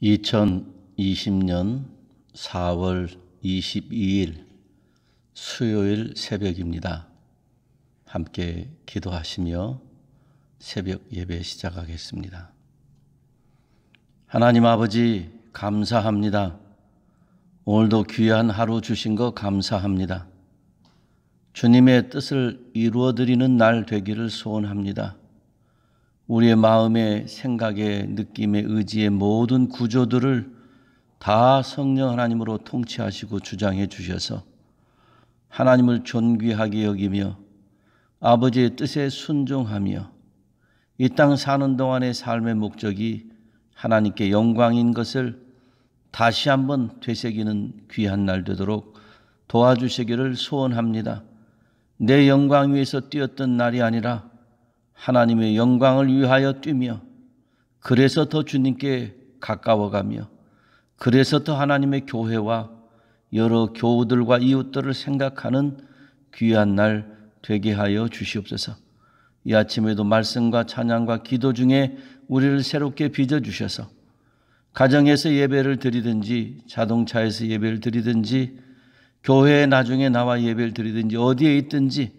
2020년 4월 22일 수요일 새벽입니다. 함께 기도하시며 새벽 예배 시작하겠습니다. 하나님 아버지 감사합니다. 오늘도 귀한 하루 주신 거 감사합니다. 주님의 뜻을 이루어드리는 날 되기를 소원합니다. 우리의 마음에, 생각에, 느낌에, 의지의 모든 구조들을 다 성령 하나님으로 통치하시고 주장해 주셔서 하나님을 존귀하게 여기며 아버지의 뜻에 순종하며 이 땅 사는 동안의 삶의 목적이 하나님께 영광인 것을 다시 한번 되새기는 귀한 날 되도록 도와주시기를 소원합니다. 내 영광 위에서 뛰었던 날이 아니라 하나님의 영광을 위하여 뛰며 그래서 더 주님께 가까워가며 그래서 더 하나님의 교회와 여러 교우들과 이웃들을 생각하는 귀한 날 되게 하여 주시옵소서. 이 아침에도 말씀과 찬양과 기도 중에 우리를 새롭게 빚어주셔서 가정에서 예배를 드리든지 자동차에서 예배를 드리든지 교회에 나중에 나와 예배를 드리든지 어디에 있든지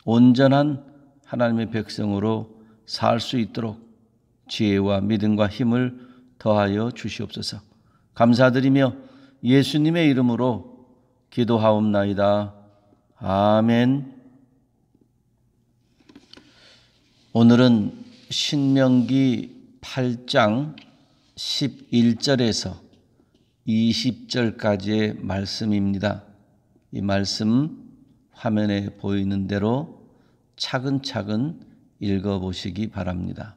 온전한 하나님의 백성으로 살 수 있도록 지혜와 믿음과 힘을 더하여 주시옵소서. 감사드리며 예수님의 이름으로 기도하옵나이다. 아멘. 오늘은 신명기 8장 11절에서 20절까지의 말씀입니다. 이 말씀 화면에 보이는 대로 차근차근 읽어보시기 바랍니다.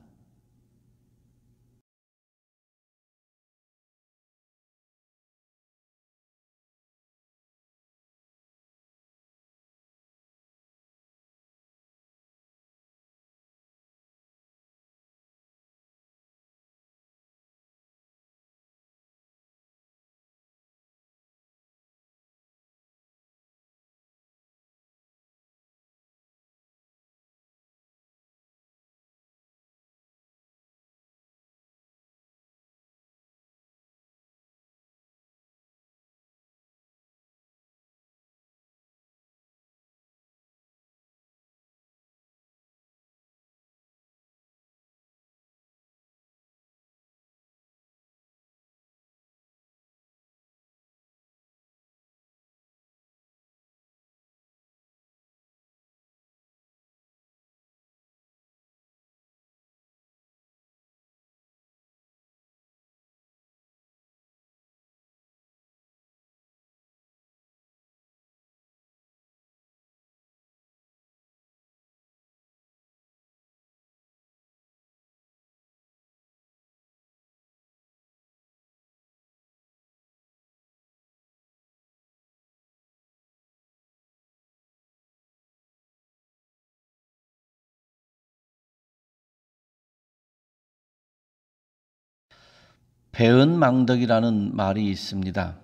배은망덕이라는 말이 있습니다.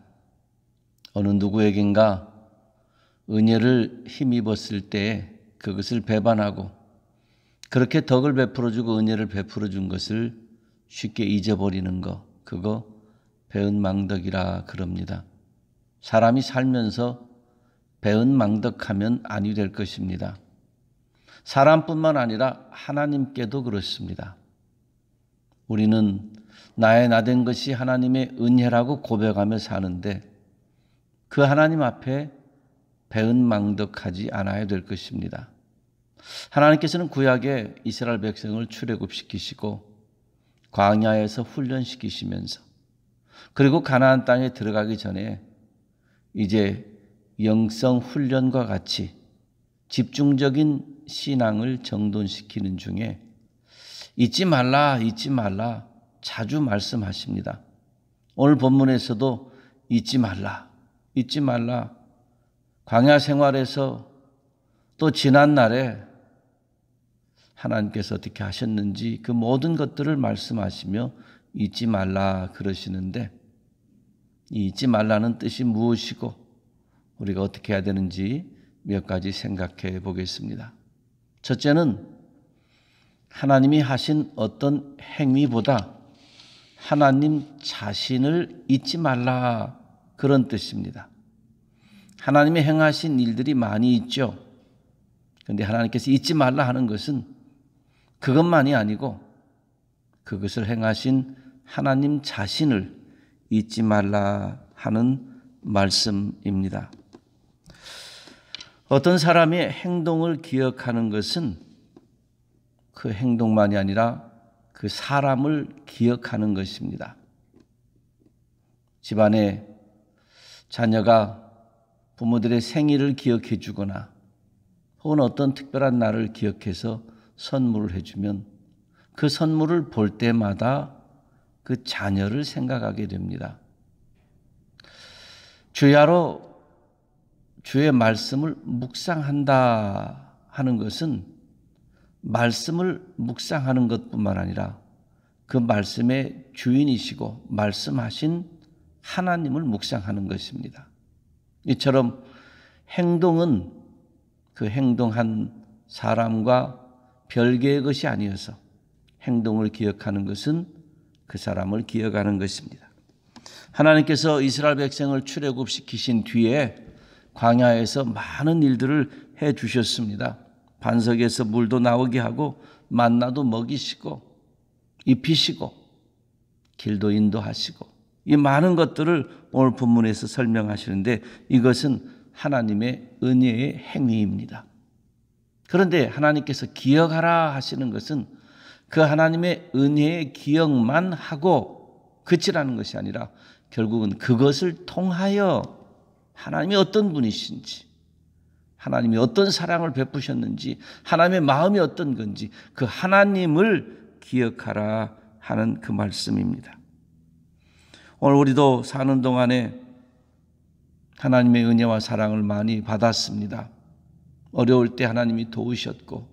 어느 누구에겐가 은혜를 힘입었을 때 그것을 배반하고 그렇게 덕을 베풀어주고 은혜를 베풀어준 것을 쉽게 잊어버리는 것, 그거 배은망덕이라 그럽니다. 사람이 살면서 배은망덕하면 아니 될 것입니다. 사람뿐만 아니라 하나님께도 그렇습니다. 우리는 나의 나된 것이 하나님의 은혜라고 고백하며 사는데 그 하나님 앞에 배은망덕하지 않아야 될 것입니다. 하나님께서는 구약에 이스라엘 백성을 출애굽시키시고 광야에서 훈련시키시면서 그리고 가나안 땅에 들어가기 전에 이제 영성 훈련과 같이 집중적인 신앙을 정돈시키는 중에 잊지 말라 자주 말씀하십니다. 오늘 본문에서도 잊지 말라. 광야 생활에서 또 지난 날에 하나님께서 어떻게 하셨는지 그 모든 것들을 말씀하시며 잊지 말라 그러시는데 이 잊지 말라는 뜻이 무엇이고 우리가 어떻게 해야 되는지 몇 가지 생각해 보겠습니다. 첫째는 하나님이 하신 어떤 행위보다 하나님 자신을 잊지 말라, 그런 뜻입니다. 하나님이 행하신 일들이 많이 있죠. 그런데 하나님께서 잊지 말라 하는 것은 그것만이 아니고 그것을 행하신 하나님 자신을 잊지 말라 하는 말씀입니다. 어떤 사람의 행동을 기억하는 것은 그 행동만이 아니라 그 사람을 기억하는 것입니다. 집안에 자녀가 부모들의 생일을 기억해 주거나 혹은 어떤 특별한 날을 기억해서 선물을 해주면 그 선물을 볼 때마다 그 자녀를 생각하게 됩니다. 주야로 주의 말씀을 묵상한다 하는 것은 말씀을 묵상하는 것뿐만 아니라 그 말씀의 주인이시고 말씀하신 하나님을 묵상하는 것입니다. 이처럼 행동은 그 행동한 사람과 별개의 것이 아니어서 행동을 기억하는 것은 그 사람을 기억하는 것입니다. 하나님께서 이스라엘 백성을 출애굽시키신 뒤에 광야에서 많은 일들을 해 주셨습니다. 반석에서 물도 나오게 하고 만나도 먹이시고 입히시고 길도 인도하시고 이 많은 것들을 오늘 본문에서 설명하시는데 이것은 하나님의 은혜의 행위입니다. 그런데 하나님께서 기억하라 하시는 것은 그 하나님의 은혜의 기억만 하고 그치라는 것이 아니라 결국은 그것을 통하여 하나님이 어떤 분이신지, 하나님이 어떤 사랑을 베푸셨는지, 하나님의 마음이 어떤 건지 그 하나님을 기억하라 하는 그 말씀입니다. 오늘 우리도 사는 동안에 하나님의 은혜와 사랑을 많이 받았습니다. 어려울 때 하나님이 도우셨고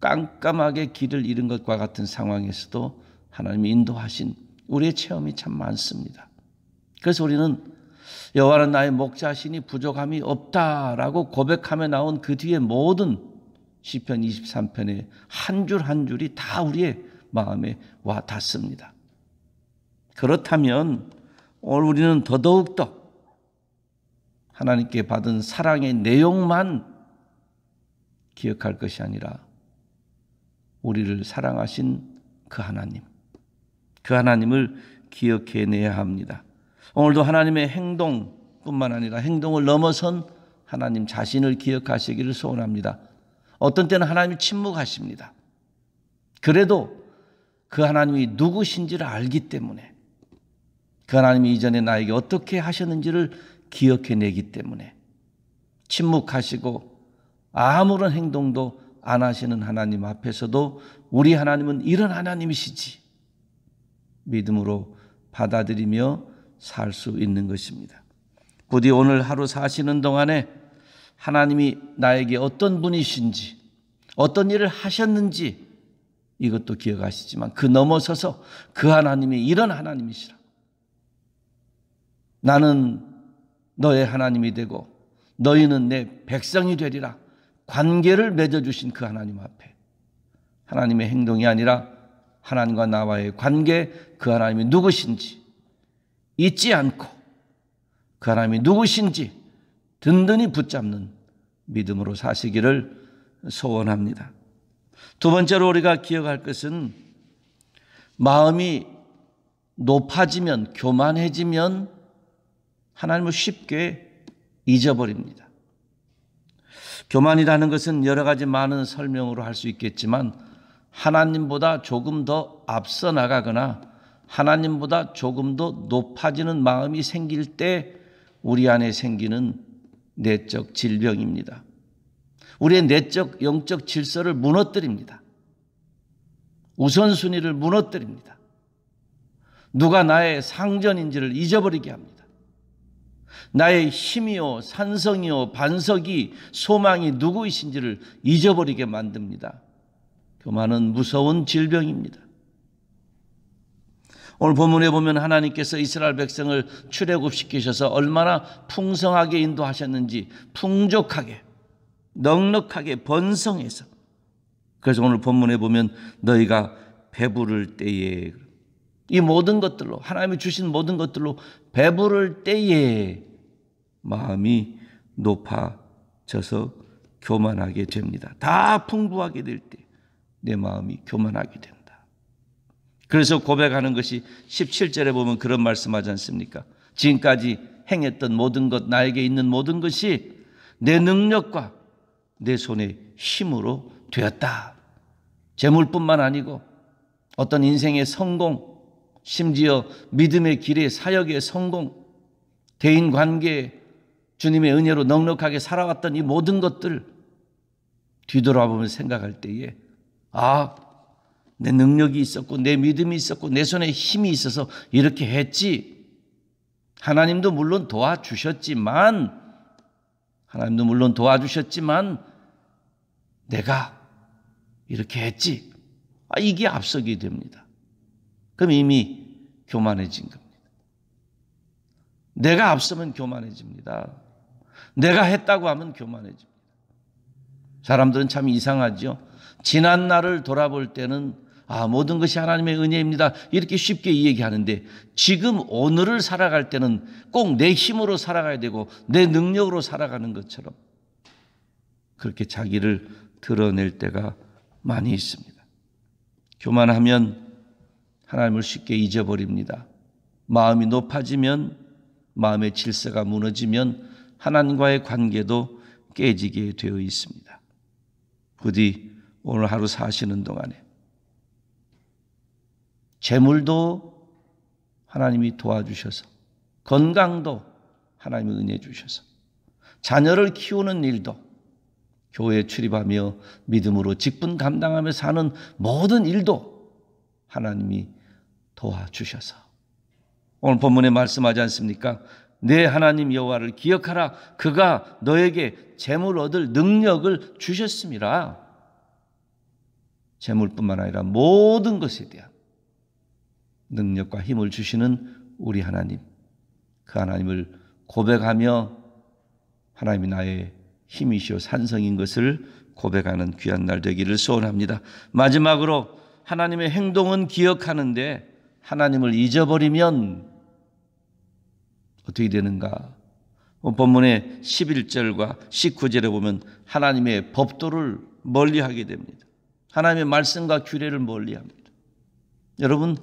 깜깜하게 길을 잃은 것과 같은 상황에서도 하나님이 인도하신 우리의 체험이 참 많습니다. 그래서 우리는 여호와는 나의 목자시니 부족함이 없다라고 고백하며 나온 그 뒤에 모든 시편 23편의 한 줄 한 줄이 다 우리의 마음에 와 닿습니다. 그렇다면 오늘 우리는 더더욱더 하나님께 받은 사랑의 내용만 기억할 것이 아니라 우리를 사랑하신 그 하나님, 그 하나님을 기억해내야 합니다. 오늘도 하나님의 행동뿐만 아니라 행동을 넘어선 하나님 자신을 기억하시기를 소원합니다. 어떤 때는 하나님이 침묵하십니다. 그래도 그 하나님이 누구신지를 알기 때문에 그 하나님이 이전에 나에게 어떻게 하셨는지를 기억해내기 때문에 침묵하시고 아무런 행동도 안 하시는 하나님 앞에서도 우리 하나님은 이런 하나님이시지 믿음으로 받아들이며 살 수 있는 것입니다. 부디 오늘 하루 사시는 동안에 하나님이 나에게 어떤 분이신지 어떤 일을 하셨는지 이것도 기억하시지만 그 넘어서서 그 하나님이 이런 하나님이시라. 나는 너의 하나님이 되고 너희는 내 백성이 되리라. 관계를 맺어주신 그 하나님 앞에 하나님의 행동이 아니라 하나님과 나와의 관계, 그 하나님이 누구신지 잊지 않고 그 하나님이 누구신지 든든히 붙잡는 믿음으로 사시기를 소원합니다. 두 번째로 우리가 기억할 것은 마음이 높아지면, 교만해지면 하나님을 쉽게 잊어버립니다. 교만이라는 것은 여러 가지 많은 설명으로 할 수 있겠지만 하나님보다 조금 더 앞서 나가거나 하나님보다 조금 더 높아지는 마음이 생길 때 우리 안에 생기는 내적 질병입니다. 우리의 내적 영적 질서를 무너뜨립니다. 우선순위를 무너뜨립니다. 누가 나의 상전인지를 잊어버리게 합니다. 나의 힘이요, 산성이요, 반석이, 소망이 누구이신지를 잊어버리게 만듭니다. 교만은 무서운 질병입니다. 오늘 본문에 보면 하나님께서 이스라엘 백성을 출애굽시키셔서 얼마나 풍성하게 인도하셨는지 풍족하게, 넉넉하게 번성해서 그래서 오늘 본문에 보면 너희가 배부를 때에 이 모든 것들로, 하나님이 주신 모든 것들로 배부를 때에 마음이 높아져서 교만하게 됩니다. 다 풍부하게 될 때 내 마음이 교만하게 된다. 그래서 고백하는 것이 17절에 보면 그런 말씀하지 않습니까? 지금까지 행했던 모든 것, 나에게 있는 모든 것이 내 능력과 내 손의 힘으로 되었다. 재물뿐만 아니고 어떤 인생의 성공, 심지어 믿음의 길의 사역의 성공, 대인관계에 주님의 은혜로 넉넉하게 살아왔던 이 모든 것들 뒤돌아보면 생각할 때에 내 능력이 있었고 내 믿음이 있었고 내 손에 힘이 있어서 이렇게 했지. 하나님도 물론 도와주셨지만 내가 이렇게 했지. 이게 앞서게 됩니다. 그럼 이미 교만해진 겁니다. 내가 앞서면 교만해집니다. 내가 했다고 하면 교만해집니다. 사람들은 참 이상하죠. 지난 날을 돌아볼 때는 모든 것이 하나님의 은혜입니다. 이렇게 쉽게 얘기하는데 지금 오늘을 살아갈 때는 꼭 내 힘으로 살아가야 되고 내 능력으로 살아가는 것처럼 그렇게 자기를 드러낼 때가 많이 있습니다. 교만하면 하나님을 쉽게 잊어버립니다. 마음이 높아지면 마음의 질서가 무너지면 하나님과의 관계도 깨지게 되어 있습니다. 부디 오늘 하루 사시는 동안에 재물도 하나님이 도와주셔서 건강도 하나님이 은혜 주셔서 자녀를 키우는 일도 교회에 출입하며 믿음으로 직분 감당하며 사는 모든 일도 하나님이 도와주셔서 오늘 본문에 말씀하지 않습니까? 내 하나님 여호와를 기억하라. 그가 너에게 재물 얻을 능력을 주셨음이라. 재물뿐만 아니라 모든 것에 대한 능력과 힘을 주시는 우리 하나님, 그 하나님을 고백하며 하나님이 나의 힘이시오 산성인 것을 고백하는 귀한 날 되기를 소원합니다. 마지막으로 하나님의 행동은 기억하는데 하나님을 잊어버리면 어떻게 되는가? 본문의 11절과 19절에 보면 하나님의 법도를 멀리하게 됩니다. 하나님의 말씀과 규례를 멀리합니다. 여러분,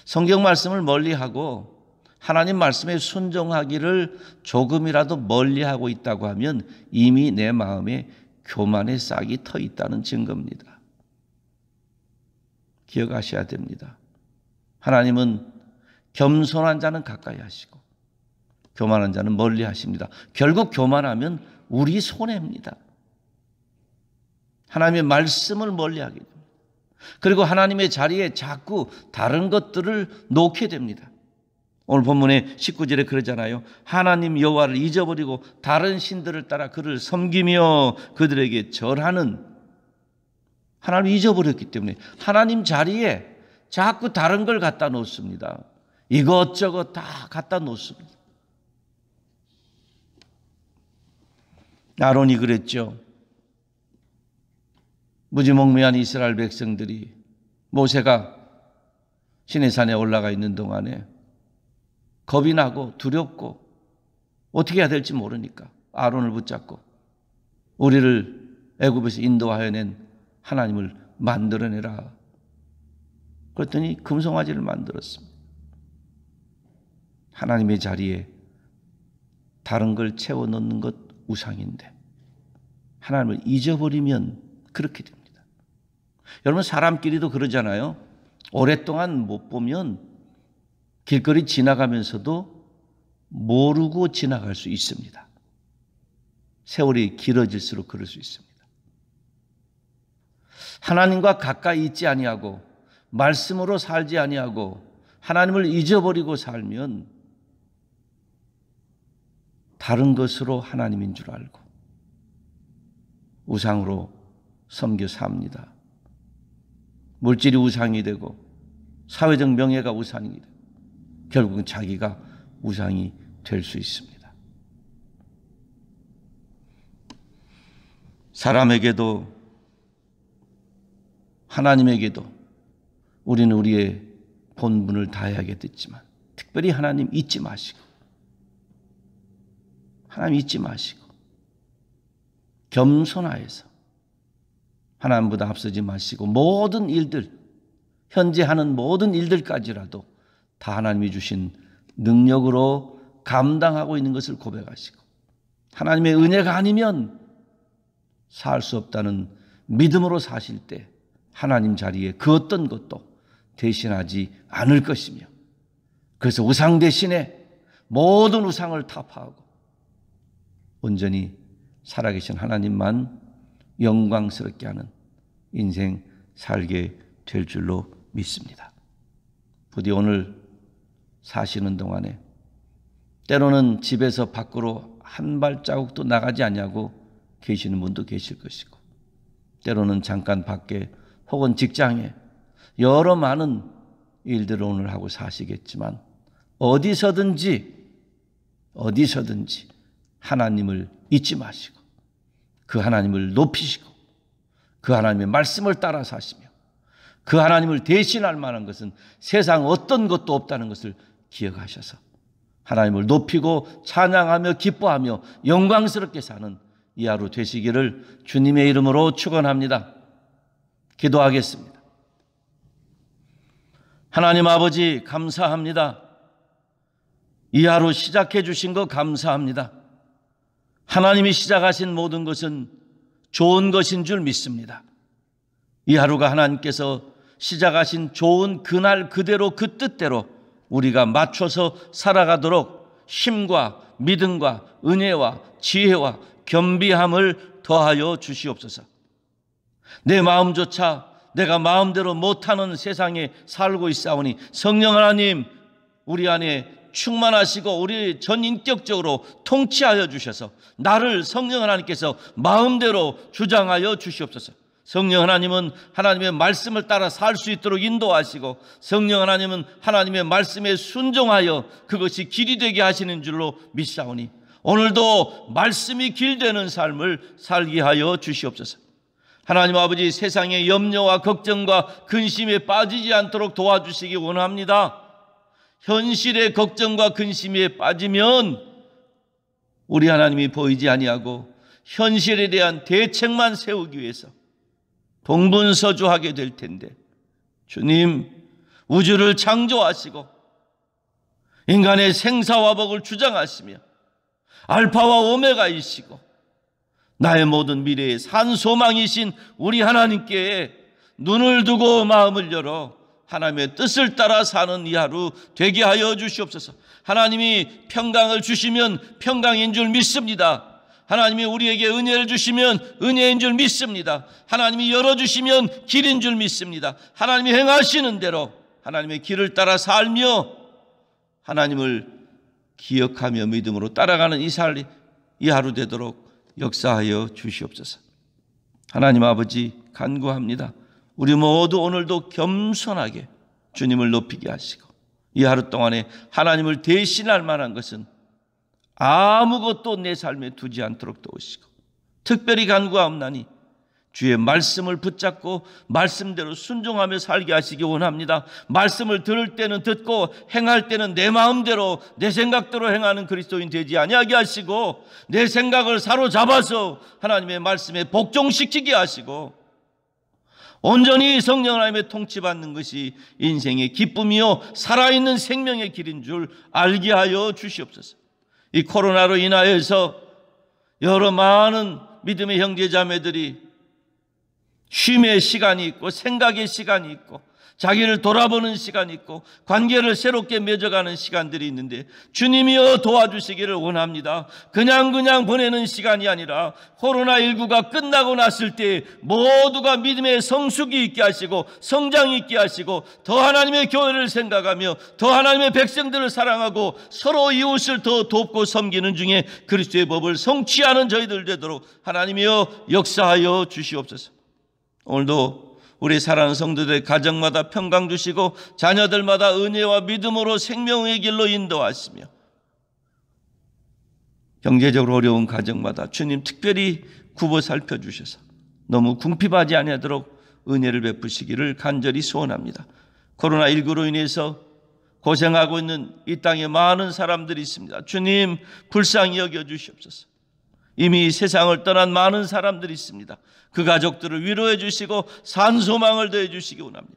성경 말씀을 멀리하고 하나님 말씀에 순종하기를 조금이라도 멀리하고 있다고 하면 이미 내 마음에 교만의 싹이 터 있다는 증거입니다. 기억하셔야 됩니다. 하나님은 겸손한 자는 가까이 하시고 교만한 자는 멀리 하십니다. 결국 교만하면 우리 손해입니다. 하나님의 말씀을 멀리하게 됩니다. 그리고 하나님의 자리에 자꾸 다른 것들을 놓게 됩니다. 오늘 본문의 19절에 그러잖아요. 하나님 여호와를 잊어버리고 다른 신들을 따라 그를 섬기며 그들에게 절하는, 하나님을 잊어버렸기 때문에 하나님 자리에 자꾸 다른 걸 갖다 놓습니다. 이것저것 다 갖다 놓습니다. 아론이 그랬죠. 무지몽매한 이스라엘 백성들이 모세가 시내산에 올라가 있는 동안에 겁이 나고 두렵고 어떻게 해야 될지 모르니까 아론을 붙잡고 우리를 애굽에서 인도하여낸 하나님을 만들어내라. 그랬더니 금송아지를 만들었습니다. 하나님의 자리에 다른 걸 채워 넣는 것 우상인데 하나님을 잊어버리면 그렇게 됩니다. 여러분, 사람끼리도 그러잖아요. 오랫동안 못 보면 길거리 지나가면서도 모르고 지나갈 수 있습니다. 세월이 길어질수록 그럴 수 있습니다. 하나님과 가까이 있지 아니하고 말씀으로 살지 아니하고 하나님을 잊어버리고 살면 다른 것으로 하나님인 줄 알고 우상으로 섬겨 삽니다. 물질이 우상이 되고 사회적 명예가 우상이 되고 결국은 자기가 우상이 될 수 있습니다. 사람에게도 하나님에게도 우리는 우리의 본분을 다해야겠지만 특별히 하나님 잊지 마시고, 하나님 잊지 마시고 겸손하여서 하나님보다 앞서지 마시고 모든 일들, 현재 하는 모든 일들까지라도 다 하나님이 주신 능력으로 감당하고 있는 것을 고백하시고, 하나님의 은혜가 아니면 살 수 없다는 믿음으로 사실 때 하나님 자리에 그 어떤 것도 대신하지 않을 것이며, 그래서 우상 대신에 모든 우상을 타파하고 온전히 살아계신 하나님만 영광스럽게 하는 인생 살게 될 줄로 믿습니다. 부디 오늘 사시는 동안에 때로는 집에서 밖으로 한 발자국도 나가지 않냐고 계시는 분도 계실 것이고, 때로는 잠깐 밖에 혹은 직장에 여러 많은 일들을 오늘 하고 사시겠지만 어디서든지 하나님을 잊지 마시고 그 하나님을 높이시고 그 하나님의 말씀을 따라 사시며 그 하나님을 대신할 만한 것은 세상 어떤 것도 없다는 것을 기억하셔서 하나님을 높이고 찬양하며 기뻐하며 영광스럽게 사는 이 하루 되시기를 주님의 이름으로 축원합니다. 기도하겠습니다. 하나님 아버지, 감사합니다. 이 하루 시작해 주신 거 감사합니다. 하나님이 시작하신 모든 것은 좋은 것인 줄 믿습니다. 이 하루가 하나님께서 시작하신 좋은 그날 그대로 그 뜻대로 우리가 맞춰서 살아가도록 힘과 믿음과 은혜와 지혜와 겸비함을 더하여 주시옵소서. 내 마음조차 내가 마음대로 못하는 세상에 살고 있사오니 성령 하나님 우리 안에 충만하시고 우리 전인격적으로 통치하여 주셔서 나를 성령 하나님께서 마음대로 주장하여 주시옵소서. 성령 하나님은 하나님의 말씀을 따라 살 수 있도록 인도하시고 성령 하나님은 하나님의 말씀에 순종하여 그것이 길이 되게 하시는 줄로 믿사오니 오늘도 말씀이 길 되는 삶을 살게 하여 주시옵소서. 하나님 아버지, 세상의 염려와 걱정과 근심에 빠지지 않도록 도와주시기 원합니다. 현실의 걱정과 근심에 빠지면 우리 하나님이 보이지 아니하고 현실에 대한 대책만 세우기 위해서 동분서주하게 될 텐데, 주님, 우주를 창조하시고 인간의 생사화복을 주장하시며 알파와 오메가이시고 나의 모든 미래의 산소망이신 우리 하나님께 눈을 두고 마음을 열어 하나님의 뜻을 따라 사는 이 하루 되게 하여 주시옵소서. 하나님이 평강을 주시면 평강인 줄 믿습니다. 하나님이 우리에게 은혜를 주시면 은혜인 줄 믿습니다. 하나님이 열어주시면 길인 줄 믿습니다. 하나님이 행하시는 대로 하나님의 길을 따라 살며 하나님을 기억하며 믿음으로 따라가는 이 하루 되도록 역사하여 주시옵소서. 하나님 아버지, 간구합니다. 우리 모두 오늘도 겸손하게 주님을 높이게 하시고 이 하루 동안에 하나님을 대신할 만한 것은 아무것도 내 삶에 두지 않도록 도우시고, 특별히 간구하옵나니 주의 말씀을 붙잡고 말씀대로 순종하며 살게 하시기 원합니다. 말씀을 들을 때는 듣고 행할 때는 내 마음대로 내 생각대로 행하는 그리스도인 되지 아니하게 하시고 내 생각을 사로잡아서 하나님의 말씀에 복종시키게 하시고 온전히 성령 하나님의 통치받는 것이 인생의 기쁨이요 살아있는 생명의 길인 줄 알게 하여 주시옵소서. 이 코로나로 인하여서 여러 많은 믿음의 형제자매들이 쉼의 시간이 있고 생각의 시간이 있고 자기를 돌아보는 시간이 있고 관계를 새롭게 맺어가는 시간들이 있는데 주님이여 도와주시기를 원합니다. 그냥 보내는 시간이 아니라 코로나19가 끝나고 났을 때 모두가 믿음의 성숙이 있게 하시고 성장이 있게 하시고 더 하나님의 교회를 생각하며 더 하나님의 백성들을 사랑하고 서로 이웃을 더 돕고 섬기는 중에 그리스도의 법을 성취하는 저희들 되도록 하나님이여 역사하여 주시옵소서. 오늘도 우리 사랑하는 성도들의 가정마다 평강 주시고 자녀들마다 은혜와 믿음으로 생명의 길로 인도하시며 경제적으로 어려운 가정마다 주님 특별히 굽어 살펴주셔서 너무 궁핍하지 아니하도록 은혜를 베푸시기를 간절히 소원합니다. 코로나19로 인해서 고생하고 있는 이 땅에 많은 사람들이 있습니다. 주님, 불쌍히 여겨주시옵소서. 이미 세상을 떠난 많은 사람들이 있습니다. 그 가족들을 위로해 주시고 산소망을 더해 주시기 원합니다.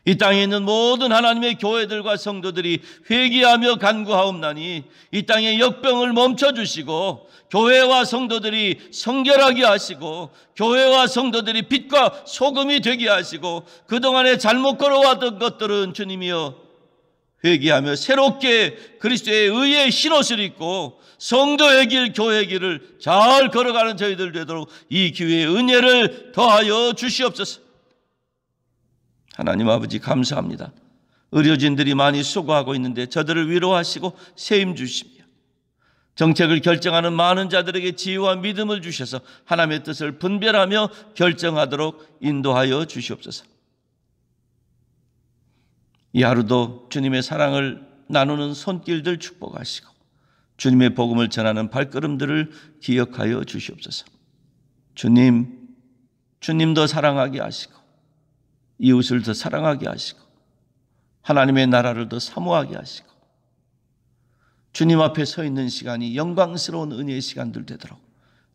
이 땅에 있는 모든 하나님의 교회들과 성도들이 회개하며 간구하옵나니 이 땅의 역병을 멈춰주시고 교회와 성도들이 성결하게 하시고 교회와 성도들이 빛과 소금이 되게 하시고 그동안에 잘못 걸어왔던 것들은 주님이여 회개하며 새롭게 그리스도의 의의 흰옷을 입고 성도의 길, 교회의 길을 잘 걸어가는 저희들 되도록 이 기회의 은혜를 더하여 주시옵소서. 하나님 아버지 감사합니다. 의료진들이 많이 수고하고 있는데 저들을 위로하시고 세임 주시며 정책을 결정하는 많은 자들에게 지혜와 믿음을 주셔서 하나님의 뜻을 분별하며 결정하도록 인도하여 주시옵소서. 이 하루도 주님의 사랑을 나누는 손길들 축복하시고 주님의 복음을 전하는 발걸음들을 기억하여 주시옵소서. 주님도 사랑하게 하시고 이웃을 더 사랑하게 하시고 하나님의 나라를 더 사모하게 하시고 주님 앞에 서 있는 시간이 영광스러운 은혜의 시간들 되도록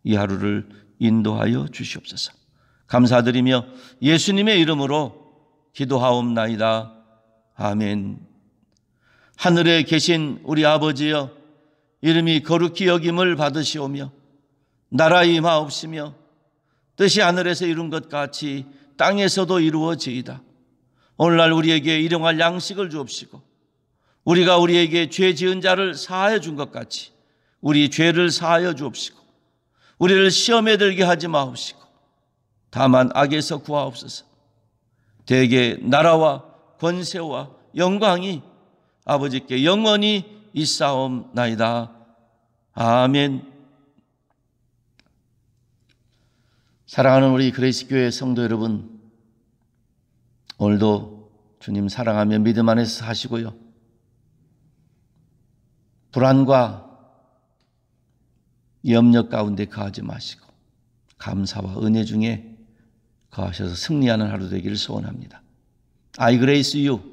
이 하루를 인도하여 주시옵소서. 감사드리며 예수님의 이름으로 기도하옵나이다. 아멘. 하늘에 계신 우리 아버지여, 이름이 거룩히 여김을 받으시오며 나라의 임하옵시며 뜻이 하늘에서 이룬 것 같이 땅에서도 이루어지이다. 오늘날 우리에게 일용할 양식을 주옵시고 우리가 우리에게 죄 지은 자를 사하여 준 것 같이 우리 죄를 사하여 주옵시고 우리를 시험에 들게 하지 마옵시고 다만 악에서 구하옵소서. 대개 나라와 권세와 영광이 아버지께 영원히 있사옵나이다. 아멘. 사랑하는 우리 그레이스교회 성도 여러분, 오늘도 주님 사랑하며 믿음 안에서 사시고요, 불안과 염려 가운데 거하지 마시고 감사와 은혜 중에 거하셔서 승리하는 하루 되기를 소원합니다. I grace you.